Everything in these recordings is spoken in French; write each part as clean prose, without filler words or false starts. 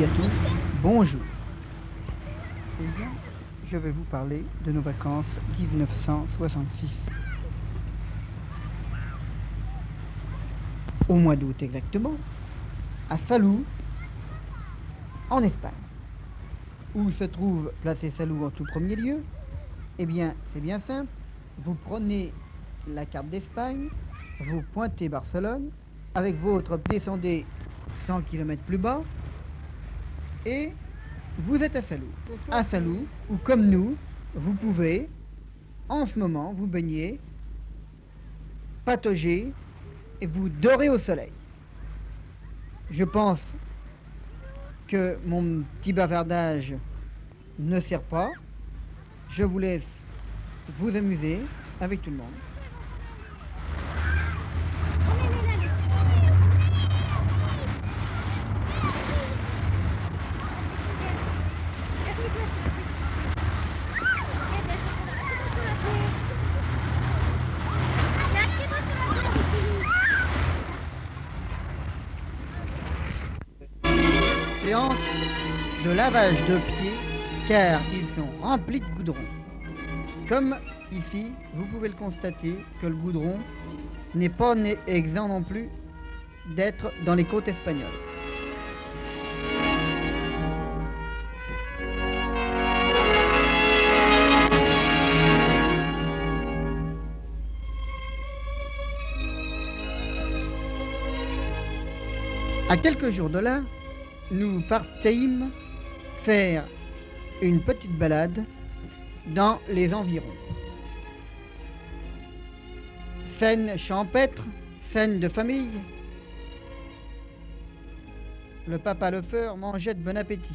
et à tous, bonjour. Eh bien, je vais vous parler de nos vacances 1966. Au mois d'août exactement, à Salou, en Espagne. Où se trouve placé Salou en tout premier lieu? Eh bien, c'est bien simple. Vous prenez la carte d'Espagne, vous pointez Barcelone, avec votre descendez 100 km plus bas, et vous êtes à Salou. À Salou, où comme nous, vous pouvez, en ce moment, vous baigner, patauger et vous dorer au soleil. Je pense que mon petit bavardage ne sert pas. Je vous laisse vous amuser avec tout le monde. Séance de lavage de pieds car ils sont remplis de goudron. Comme ici, vous pouvez le constater que le goudron n'est pas exempt non plus d'être dans les côtes espagnoles. À quelques jours de là, nous partîmes faire une petite balade dans les environs. Scène champêtre, scène de famille. Le papa le feur mangeait de bon appétit.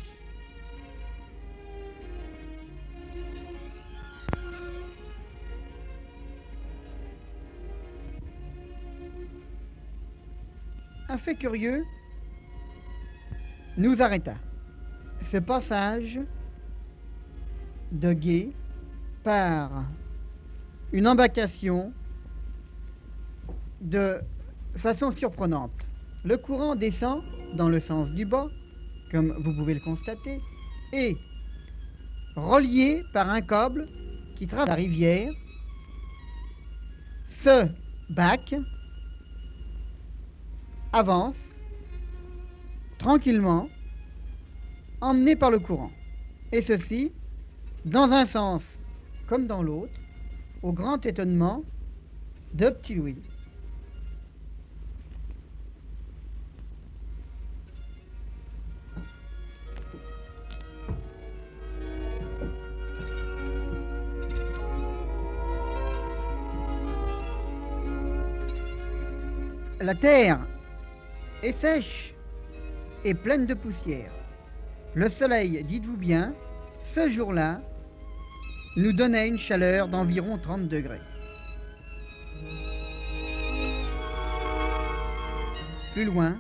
Un fait curieux nous arrêta. Ce passage de gué par une embarcation de façon surprenante. Le courant descend dans le sens du bas, comme vous pouvez le constater, et relié par un câble qui traverse la rivière, ce bac avance tranquillement, emmené par le courant. Et ceci, dans un sens comme dans l'autre, au grand étonnement de Petit Louis. La terre est sèche et pleine de poussière. Le soleil, dites-vous bien, ce jour-là, nous donnait une chaleur d'environ 30 degrés. Plus loin,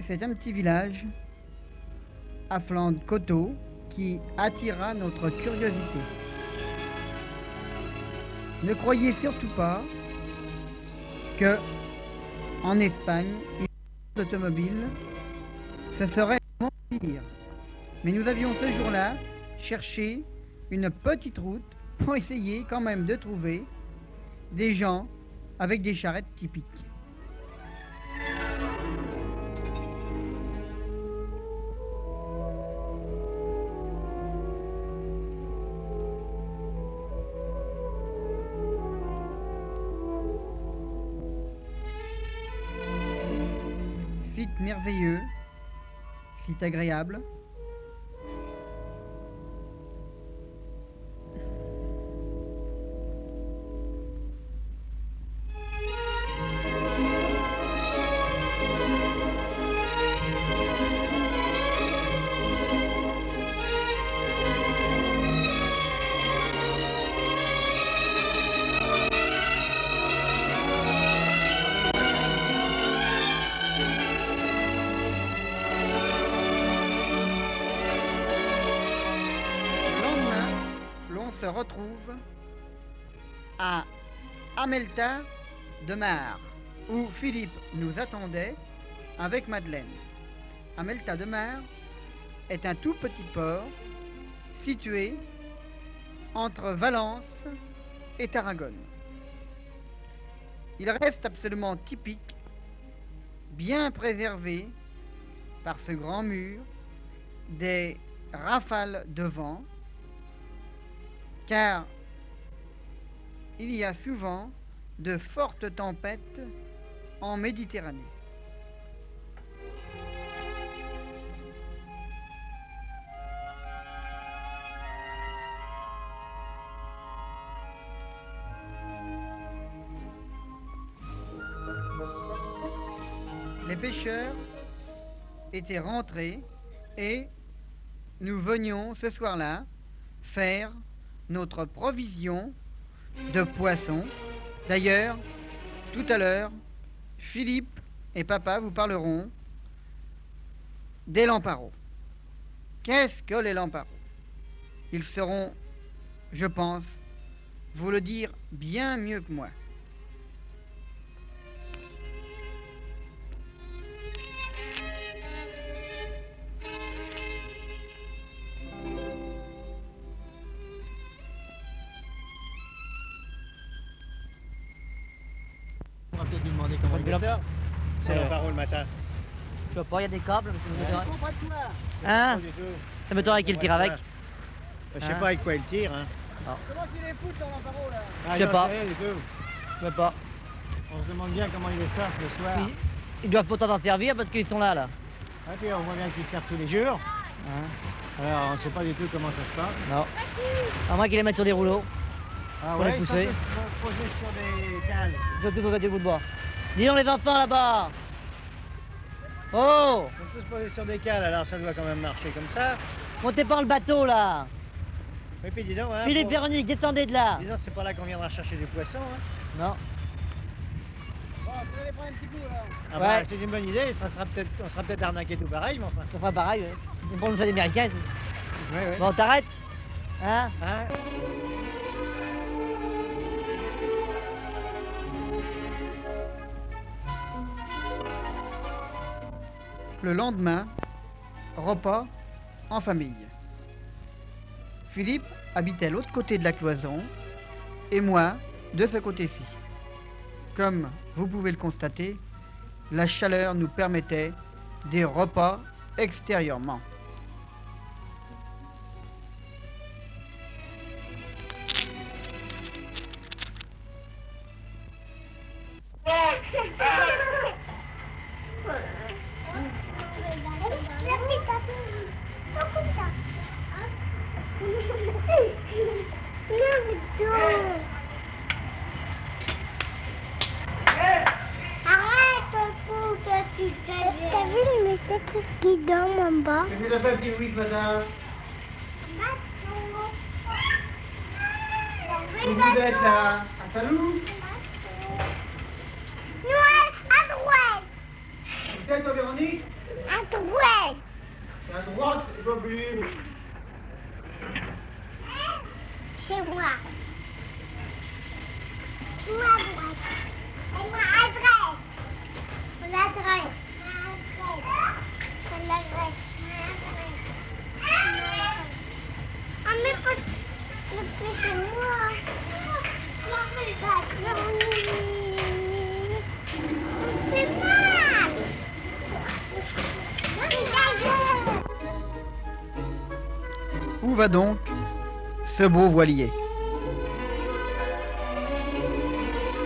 c'est un petit village à flanc de coteaux qui attira notre curiosité. Ne croyez surtout pas que en Espagne, l'automobile, ce serait mentir. Mais nous avions ce jour-là cherché une petite route pour essayer quand même de trouver des gens avec des charrettes typiques. Site merveilleux, site agréable. Se retrouve à Amelta de Mar, où Philippe nous attendait avec Madeleine. Amelta de Mar, est un tout petit port situé entre Valence et Tarragone. Il reste absolument typique, bien préservé par ce grand mur des rafales de vent, car il y a souvent de fortes tempêtes en Méditerranée. Les pêcheurs étaient rentrés et nous venions ce soir-là faire notre provision de poissons. D'ailleurs, tout à l'heure, Philippe et papa vous parleront des lamparos. Qu'est-ce que les lamparos? Ils sauront, je pense, vous le dire bien mieux que moi. On va peut-être lui demander comment il sort. C'est l'amparo le matin. Je vois pas, il y a des câbles. Hein? Hein? Pas du tout. Ça m'étonnerait qu'il tire avec. Je sais Hein? pas avec quoi il tire. Hein. Comment tu les fous dans l'amparo là? Ah, Je sais j'en pas. rien du tout. Je vois pas. On se demande bien comment ils les sortent le soir. Ils doivent pourtant s'en servir parce qu'ils sont là. Et puis on voit bien qu'ils servent tous les jours. Hein? Alors on ne sait pas du tout comment ça se passe. Non. À moins qu'ils les mettent sur des rouleaux. Ah Pour les ouais, ils sont pousser. tous posés sur des cales. Surtout pour des bouts de bois. Dis donc les enfants là-bas. Oh! Ils sont tous posés sur des cales, alors ça doit quand même marcher comme ça. Montez pas le bateau là. Et puis dis donc, hein, Philippe, Véronique, descendez de là. dis donc, c'est pas là qu'on viendra chercher du poisson. Hein. Non. Bon, tu vas les prendre un petit coup là. Ah Ouais. bah, c'est une bonne idée, on sera peut-être arnaqué tout pareil, mais enfin. On fera pareil. Ouais. C'est pour nous faire des américains. Ouais, ouais. Bon, t'arrêtes. Hein? Hein? Le lendemain, repas en famille. Philippe habitait l'autre côté de la cloison et moi de ce côté-ci. Comme vous pouvez le constater, la chaleur nous permettait des repas extérieurement. T'as vu le monsieur qui dort en bas? J'ai vu la belle qui oui, madame. Vous êtes là à Salou? Non, à droite. Vous êtes au Véronique? À droite. C'est à droite, c'est pas plus. C'est moi. Moi à droite. Et moi à droite. L'adresse. L'adresse. Ah mais pas... c'est moi. C'est moi. Où va donc ce beau voilier?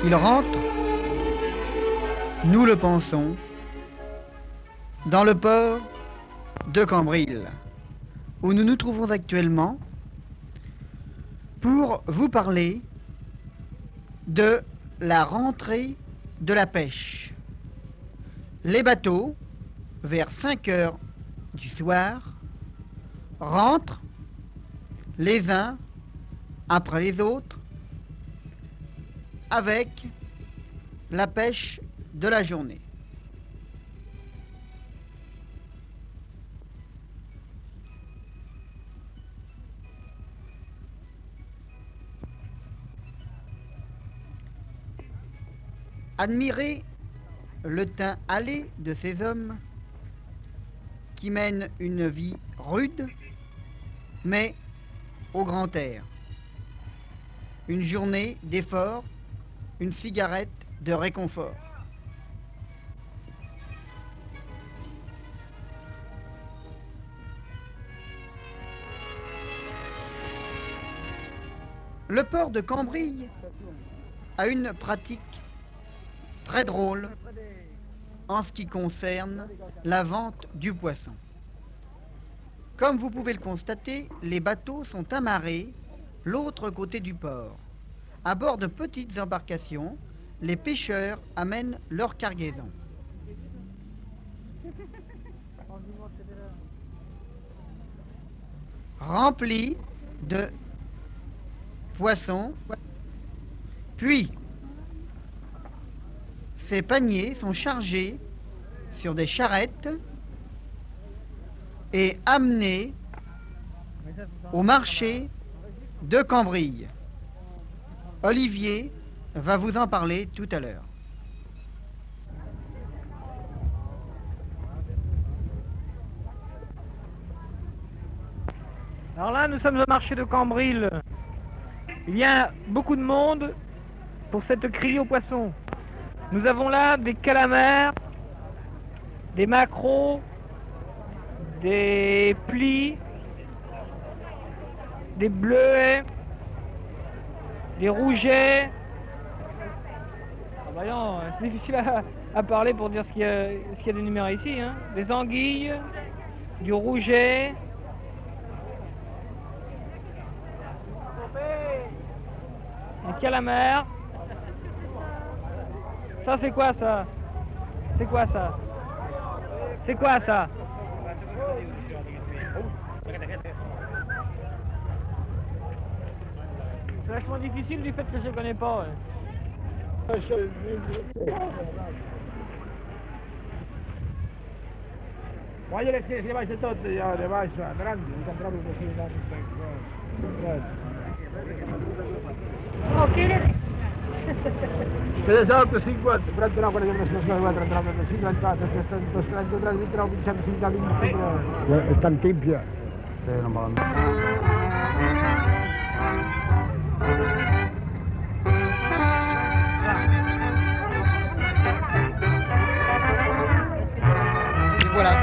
Il rentre, nous le pensons, dans le port de Cambril, où nous nous trouvons actuellement pour vous parler de la rentrée de la pêche. Les bateaux, vers 5 heures du soir, rentrent les uns après les autres avec la pêche de la journée. Admirez le teint hâlé de ces hommes qui mènent une vie rude, mais au grand air. Une journée d'effort, une cigarette de réconfort. Le port de Cambrai a une pratique très drôle en ce qui concerne la vente du poisson. Comme vous pouvez le constater, les bateaux sont amarrés l'autre côté du port. À bord de petites embarcations, les pêcheurs amènent leur cargaison. Remplis de poissons, puis ces paniers sont chargés sur des charrettes et amenés au marché de Cambrai. Olivier va vous en parler tout à l'heure. Alors là, nous sommes au marché de Cambril. Il y a beaucoup de monde pour cette criée aux poissons. Nous avons là des calamars, des maquereaux, des plis, des bleuets, des rougets. Ah bah non, c'est difficile à parler pour dire ce qu'il y a d'énuméré ici. Hein. Des anguilles, du rouget. Un calamar. Ça c'est quoi ça? C'est quoi ça? C'est quoi ça? C'est vachement difficile du fait que je ne connais pas. Ouais. Voglio che si faccia tutto, io le faccio, grandi, mi sono proprio così, Spesa 8,50, prendo no, quella che mi sono sbagliato, 50, perché sto strano tra di troppo, diciamo, si dà l'inizio. È tantissimo. Sì, non va. Et voilà,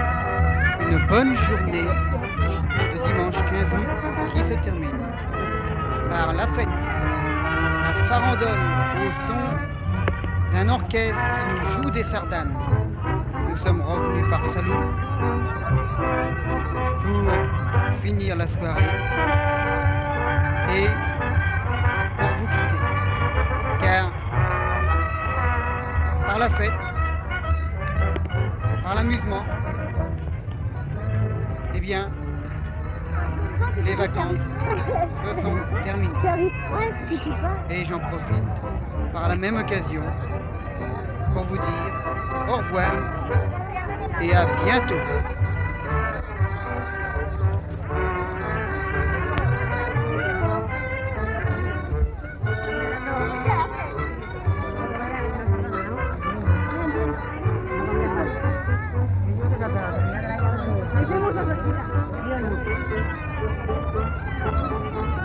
une bonne journée de dimanche 15 août qui se termine par la fête, la farandole au son d'un orchestre qui nous joue des sardanes. Nous sommes revenus par Salou pour finir la soirée et pour vous quitter. Car par la fête, par l'amusement, eh bien, les vacances se sont terminées. Et j'en profite par la même occasion pour vous dire au revoir et à bientôt. Thank you.